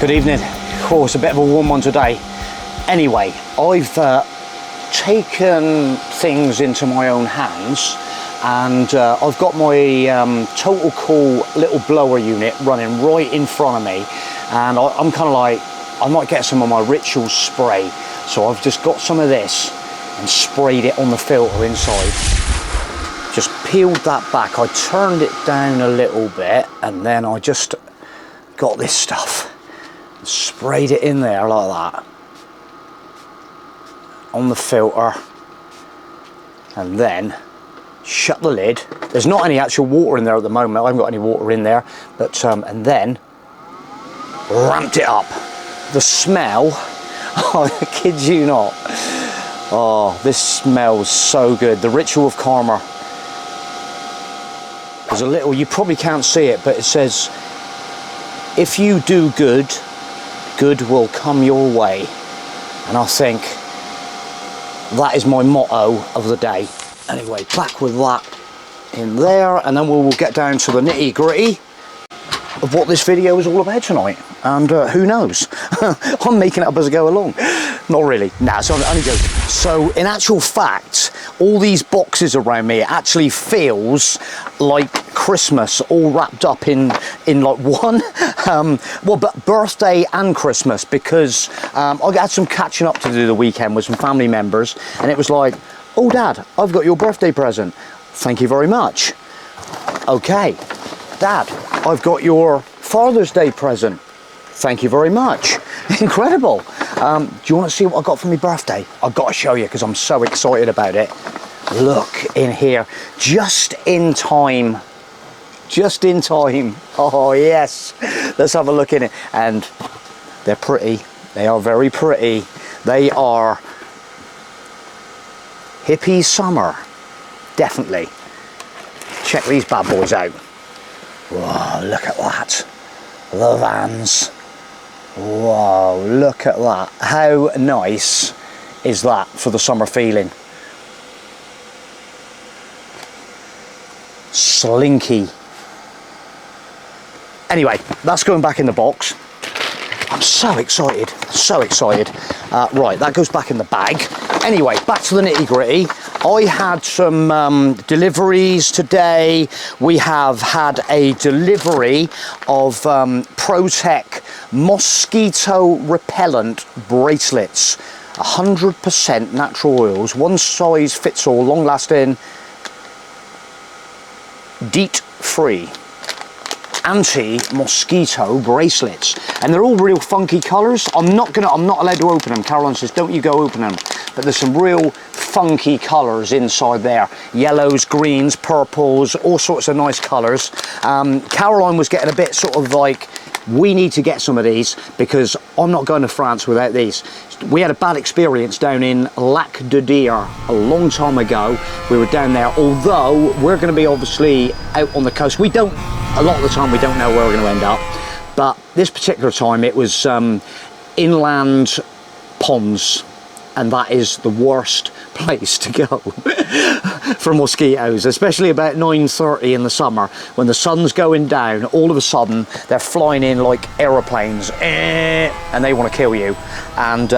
Good evening. Oh, it's a bit of a warm one today. Anyway, I've taken things into my own hands, and I've got my Total Cool little blower unit running right in front of me, and I'm kind of like, I might get some of my Ritual spray, so I've just got some of this and sprayed it on the filter inside. Just peeled that back, I turned it down a little bit, and then I just got this stuff, sprayed it in there like that on the filter, and then shut the lid. There's not any actual water in there at the moment, I haven't got any water in there, but and then ramped it up. The smell, I kid you not, oh, this smells so good. The Ritual of Karma. There's a little, you probably can't see it, but it says, if you do good, good will come your way. And I think that is my motto of the day. Anyway, back with that in there, and then we'll get down to the nitty gritty of what this video is all about tonight. And who knows? I'm making it up as I go along. Not really, nah, so I'm only joking. So in actual fact, all these boxes around me, it actually feels like Christmas all wrapped up in like one. Well, but birthday and Christmas, because I had some catching up to do the weekend with some family members, and it was like, oh Dad, I've got your birthday present. Thank you very much. Okay, Dad, I've got your Father's Day present. Thank you very much. Incredible. Do you want to see what I got for my birthday? I've got to show you because I'm so excited about it. Look in here, just in time. Just in time. Oh yes. Let's have a look in it. And they're pretty. They are very pretty. They are hippie summer. Definitely. Check these bad boys out. Whoa, look at that. The Vans. Whoa, look at that. How nice is that for the summer feeling? Slinky. Anyway, that's going back in the box. I'm so excited, so excited. Right, that goes back in the bag. Anyway, back to the nitty gritty. I had some deliveries today. We have had a delivery of ProTech Mosquito repellent bracelets. 100% natural oils, one size fits all, long lasting, DEET free. Anti-mosquito bracelets, and they're all real funky colours. I'm not allowed to open them. Caroline says don't you go open them, but there's some real funky colours inside there, yellows, greens, purples, all sorts of nice colours. Caroline was getting a bit sort of like, we need to get some of these because I'm not going to France without these. We had a bad experience down in Lac de Deer a long time ago. We were down there, although we're going to be obviously out on the coast. We don't, a lot of the time we don't know where we're going to end up, but this particular time it was inland ponds, and that is the worst place to go for mosquitoes, especially about 9:30 in the summer when the sun's going down. All of a sudden they're flying in like aeroplanes, and they want to kill you, and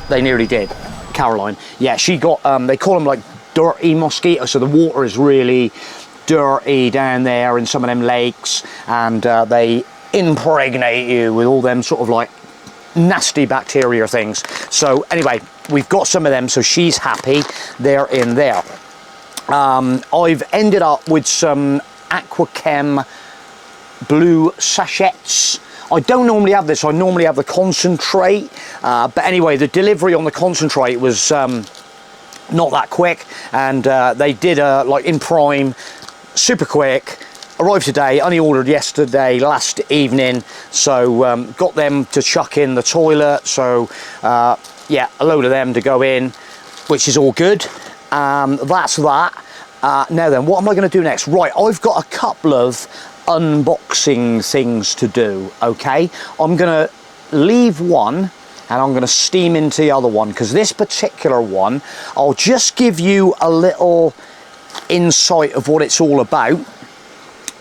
they nearly did. Caroline, yeah, she got they call them like dirty mosquitoes, so the water is really dirty down there in some of them lakes, and they impregnate you with all them sort of like nasty bacteria things. So anyway, we've got some of them, so she's happy. They're in there. I've ended up with some Aqua Chem blue sachets. I don't normally have this, I normally have the concentrate, but anyway, the delivery on the concentrate was not that quick, and they did like in prime, super quick. Arrived today, only ordered yesterday, last evening, so got them to chuck in the toilet, so yeah, a load of them to go in, which is all good. That's that. Now then, what am I going to do next? Right, I've got a couple of unboxing things to do, okay? I'm going to leave one and I'm going to steam into the other one, because this particular one, I'll just give you a little insight of what it's all about.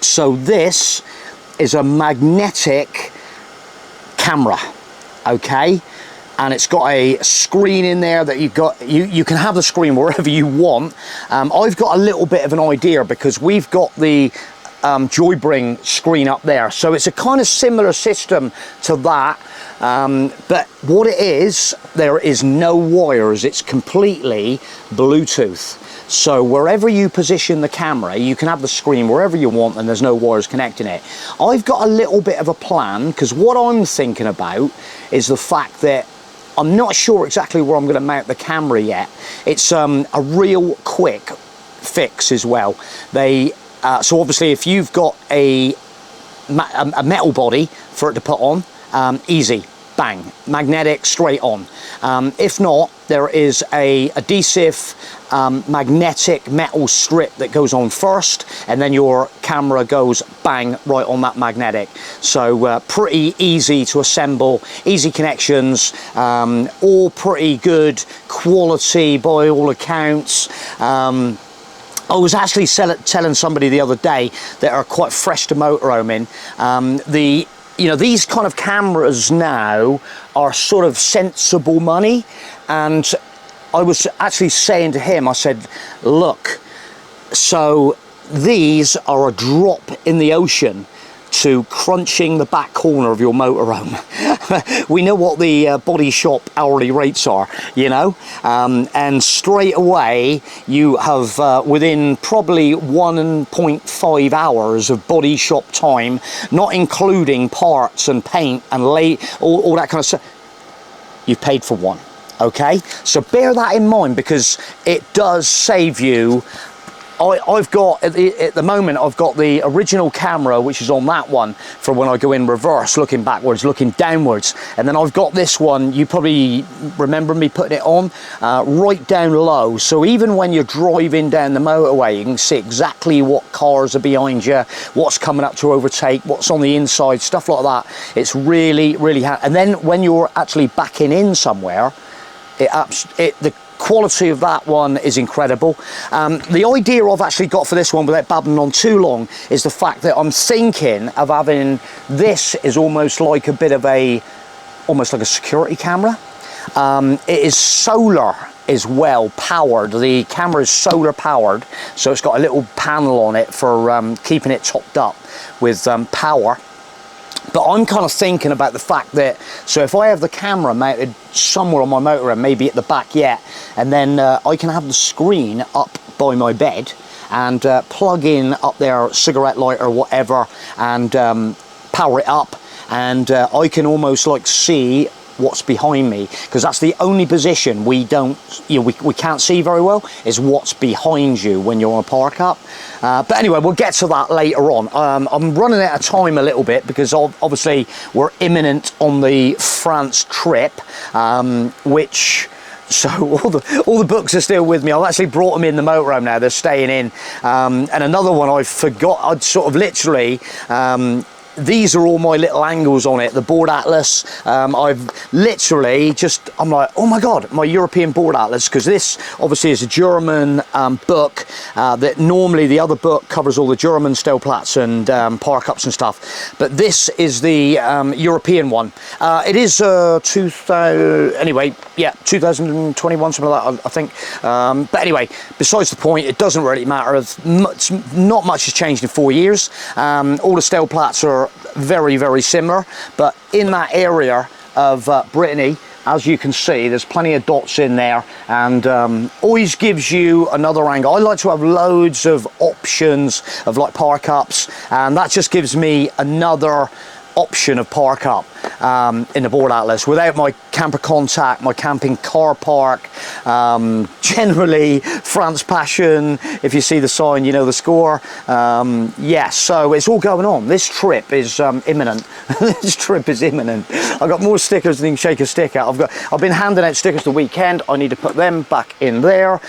So this is a magnetic camera, okay? And it's got a screen in there that you can have the screen wherever you want. I've got a little bit of an idea because we've got the Joybring screen up there, so it's a kind of similar system to that, but what it is, there is no wires, it's completely Bluetooth. So wherever you position the camera, you can have the screen wherever you want and there's no wires connecting it. I've got a little bit of a plan, because what I'm thinking about is the fact that I'm not sure exactly where I'm going to mount the camera yet. It's a real quick fix as well. So obviously if you've got a metal body for it to put on, easy, bang, magnetic, straight on. If not, there is a adhesive magnetic metal strip that goes on first, and then your camera goes bang right on that magnetic. So pretty easy to assemble, easy connections, all pretty good quality by all accounts. I was actually telling somebody the other day that are quite fresh to motorhoming, these kind of cameras now are sort of sensible money, and I was actually saying to him, I said, look, so these are a drop in the ocean to crunching the back corner of your motorhome. We know what the body shop hourly rates are, you know, and straight away you have within probably 1.5 hours of body shop time, not including parts and paint and all that kind of stuff, you've paid for one. Okay, so bear that in mind, because it does save you. I've got, at the moment, I've got the original camera, which is on that one, for when I go in reverse, looking backwards, looking downwards. And then I've got this one, you probably remember me putting it on, right down low. So even when you're driving down the motorway, you can see exactly what cars are behind you, what's coming up to overtake, what's on the inside, stuff like that. It's really, really handy. And then when you're actually backing in somewhere, the quality of that one is incredible. The idea I've actually got for this one, without babbling on too long, is the fact that I'm thinking of having this is almost like a bit of almost like a security camera. It is solar as well powered. The camera is solar powered, so it's got a little panel on it for keeping it topped up with power. But I'm kind of thinking about the fact that, so if I have the camera mounted somewhere on my motorhome, maybe at the back yet, and then I can have the screen up by my bed and plug in up there cigarette lighter or whatever, and power it up, and I can almost like see what's behind me, because that's the only position we don't, we can't see very well, is what's behind you when you're on a park up. But anyway, we'll get to that later on. I'm running out of time a little bit, because obviously we're imminent on the France trip, so all the books are still with me. I've actually brought them in the motorhome now, they're staying in. And another one I forgot, I'd sort of literally, these are all my little angles on it, the board atlas. I've literally I'm like, oh my god, my European board atlas, because this obviously is a German book, that normally the other book covers all the German Stellplatz and park ups and stuff, but this is the European one. It is 2021, something like that, I think. But anyway, besides the point, it doesn't really matter. Not much has changed in 4 years. All the Stellplatz are very, very similar, but in that area of Brittany, as you can see, there's plenty of dots in there, and always gives you another angle. I like to have loads of options of like park ups, and that just gives me another option of park up in the board atlas without my camper contact, my camping car park, generally France Passion. If you see the sign, you know the score. Yes, so it's all going on. This trip is imminent. This trip is imminent. I've got more stickers than you can shake a stick at. I've been handing out stickers the weekend. I need to put them back in there.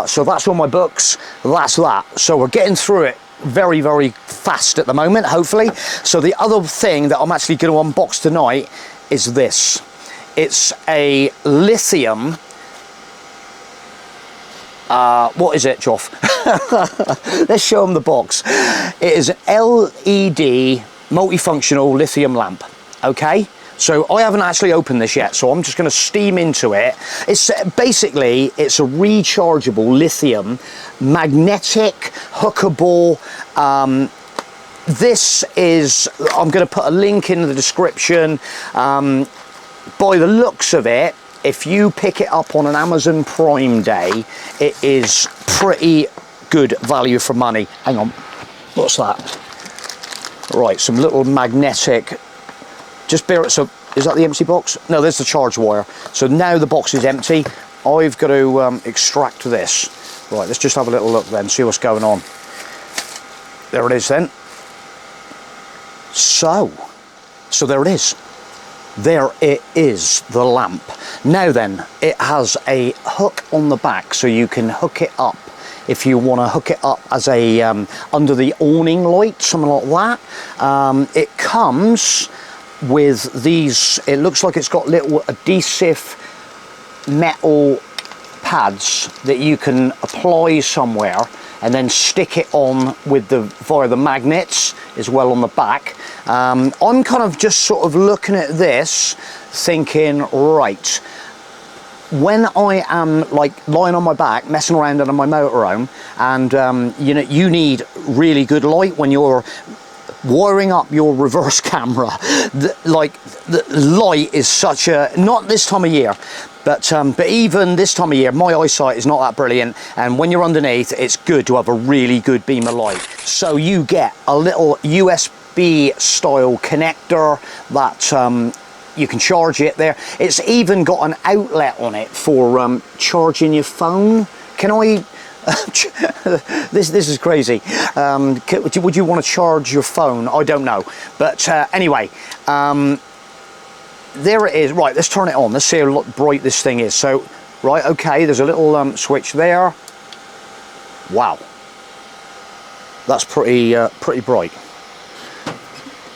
So that's all my books. That's that. So we're getting through it very, very fast at the moment, hopefully. So the other thing that I'm actually going to unbox tonight is this. It's a lithium, what is it, Jof? Let's show them the box. It is an LED multifunctional lithium lamp, okay? So I haven't actually opened this yet, so I'm just going to steam into it. It's basically, it's a rechargeable lithium, magnetic, hookable. This is, I'm going to put a link in the description. By the looks of it, if you pick it up on an Amazon Prime Day, it is pretty good value for money. Hang on, what's that? Right, some little magnetic, just bear it, so is that the empty box? No, there's the charge wire. So now the box is empty. I've got to extract this. Right, let's just have a little look then, see what's going on. There it is then. So there it is. There it is, the lamp. Now then, it has a hook on the back, so you can hook it up if you want to hook it up as a under the awning light, something like that. It comes with these, it looks like it's got little adhesive metal pads that you can apply somewhere and then stick it on with via the magnets as well on the back. I'm kind of just sort of looking at this thinking, right, when I am like lying on my back messing around in my motorhome, and you know, you need really good light when you're wiring up your reverse camera. The light is such a, not this time of year, but even this time of year, my eyesight is not that brilliant, and when you're underneath, it's good to have a really good beam of light. So you get a little USB style connector that you can charge it there. It's even got an outlet on it for charging your phone. Can I? This is crazy. Would you want to charge your phone? I don't know, but anyway, there it is. Right, let's turn it on. Let's see how bright this thing is. So, right, okay, there's a little switch there. Wow, that's pretty bright.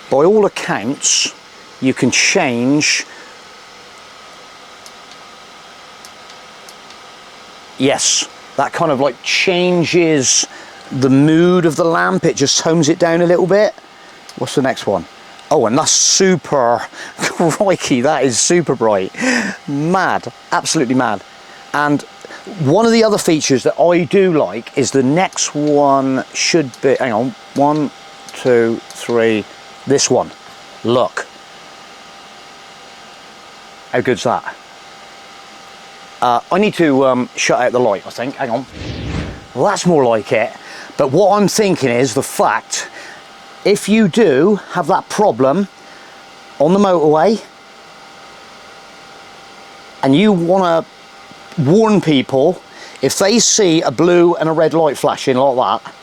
By all accounts, you can change. Yes, that kind of like changes the mood of the lamp. It just tones it down a little bit. What's the next one? Oh, and that's super, crikey, that is super bright. Mad, absolutely mad. And one of the other features that I do like is the next one should be, hang on, 1, 2, 3, this one. Look. How good's that? I need to shut out the light, I think. Hang on. Well, that's more like it. But what I'm thinking is the fact, if you do have that problem on the motorway and you want to warn people, if they see a blue and a red light flashing like that,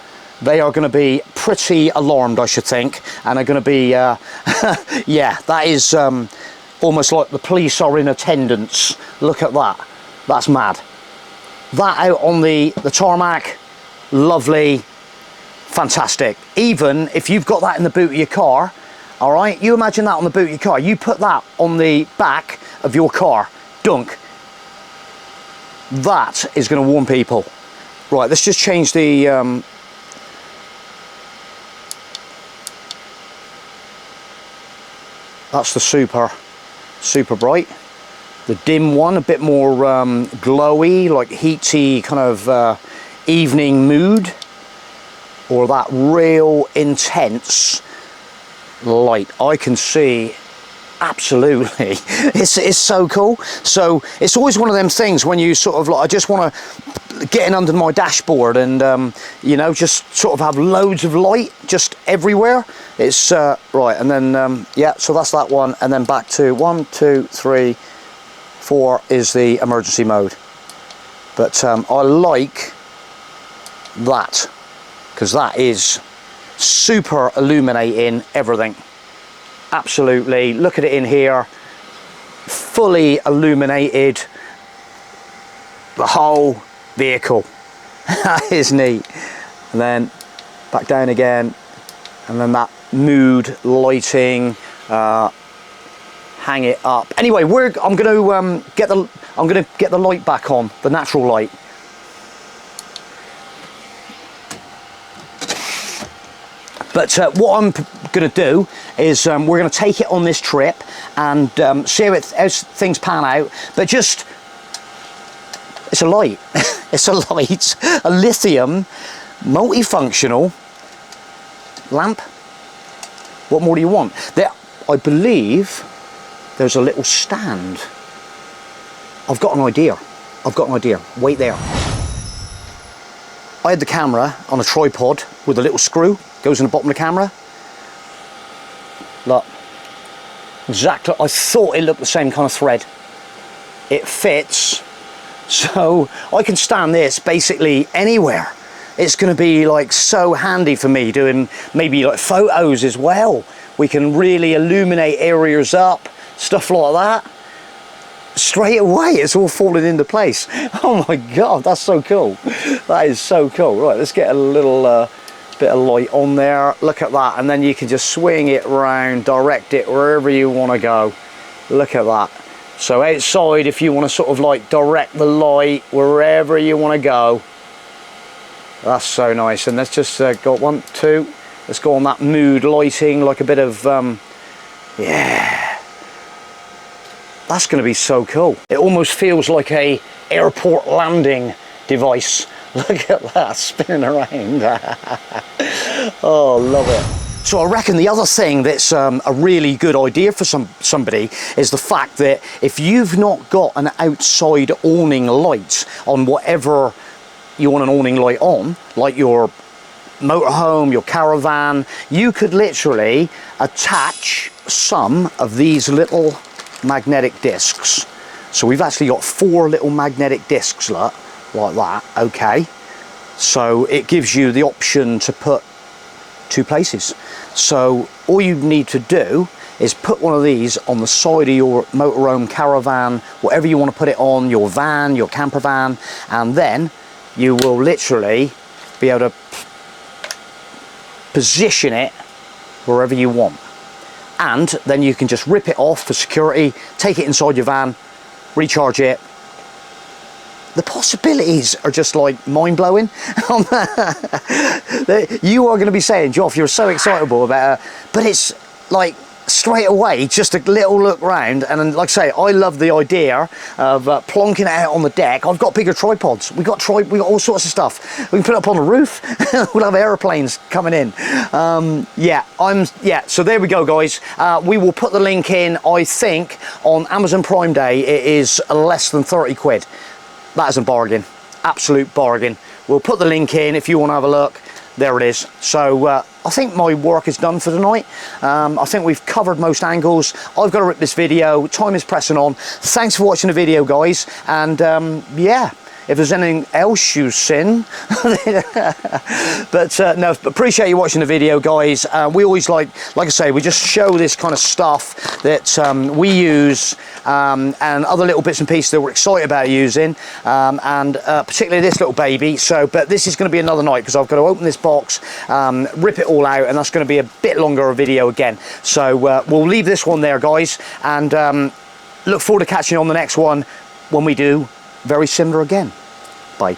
they are going to be pretty alarmed, I should think, and are going to be, yeah, that is almost like the police are in attendance. Look at that. That's mad. That out on the tarmac, lovely, fantastic. Even if you've got that in the boot of your car, all right, you imagine that on the boot of your car, you put that on the back of your car, dunk. That is going to warn people. Right, let's just change the that's the super bright. The dim one, a bit more glowy, like heaty kind of evening mood, or that real intense light. I can see absolutely. It's so cool. So it's always one of them things when you sort of like, I just want to get in under my dashboard and you know, just sort of have loads of light just everywhere. It's right, and then yeah, so that's that one, and then back to 1, 2, 3, 4 is the emergency mode. But I like that because that is super illuminating everything. Absolutely, look at it in here, fully illuminated the whole vehicle. That is neat. And then back down again, and then that mood lighting, hang it up. Anyway, I'm going to get the light back on, the natural light. But what I'm going to do is we're going to take it on this trip and see how things pan out. But just, it's a light. It's a light, a lithium multifunctional lamp. What more do you want? There, I believe there's a little stand. I've got an idea. I've got an idea. Wait there. I had the camera on a tripod with a little screw, goes in the bottom of the camera. Look, exactly, I thought it looked the same kind of thread. It fits, so I can stand this basically anywhere. It's going to be like so handy for me doing maybe like photos as well. We can really illuminate areas up, stuff like that. Straight away it's all falling into place. Oh my god, that's so cool. That is so cool. Right, let's get a little bit of light on there. Look at that, and then you can just swing it around, direct it wherever you want to go. Look at that. So outside, if you want to sort of like direct the light wherever you want to go, that's so nice. And let's just go 1, 2, let's go on that mood lighting, like a bit of yeah, that's going to be so cool. It almost feels like a airport landing device. Look at that, spinning around. Oh, love it. So I reckon the other thing that's a really good idea for somebody is the fact that if you've not got an outside awning light on whatever you want an awning light on, like your motorhome, your caravan, you could literally attach some of these little magnetic discs. So we've actually got 4 little magnetic discs like that. Okay, so it gives you the option to put 2 places. So all you need to do is put one of these on the side of your motorhome, caravan, whatever you want to put it on, your van, your camper van, and then you will literally be able to position it wherever you want. And then you can just rip it off for security, take it inside your van, recharge it. The possibilities are just like mind-blowing. You are going to be saying, Jof, you're so excitable about it, but it's like straight away just a little look round. And then, like I say, I love the idea of plonking it out on the deck. I've got bigger tripods. We got all sorts of stuff. We can put it up on the roof. We'll have airplanes coming in. So there we go, guys. We will put the link in. I think on Amazon Prime Day it is less than 30 quid. That is a bargain, absolute bargain. We'll put the link in if you want to have a look. There it is. So I think my work is done for tonight. I think we've covered most angles. I've got to rip this video. Time is pressing on. Thanks for watching the video, guys. And yeah, if there's anything else you've seen, but no, appreciate you watching the video, guys. We always like I say, we just show this kind of stuff that we use and other little bits and pieces that we're excited about using, and particularly this little baby. So, but this is going to be another night because I've got to open this box, rip it all out, and that's going to be a bit longer a video again. So we'll leave this one there, guys, and look forward to catching you on the next one when we do very similar again. Bye.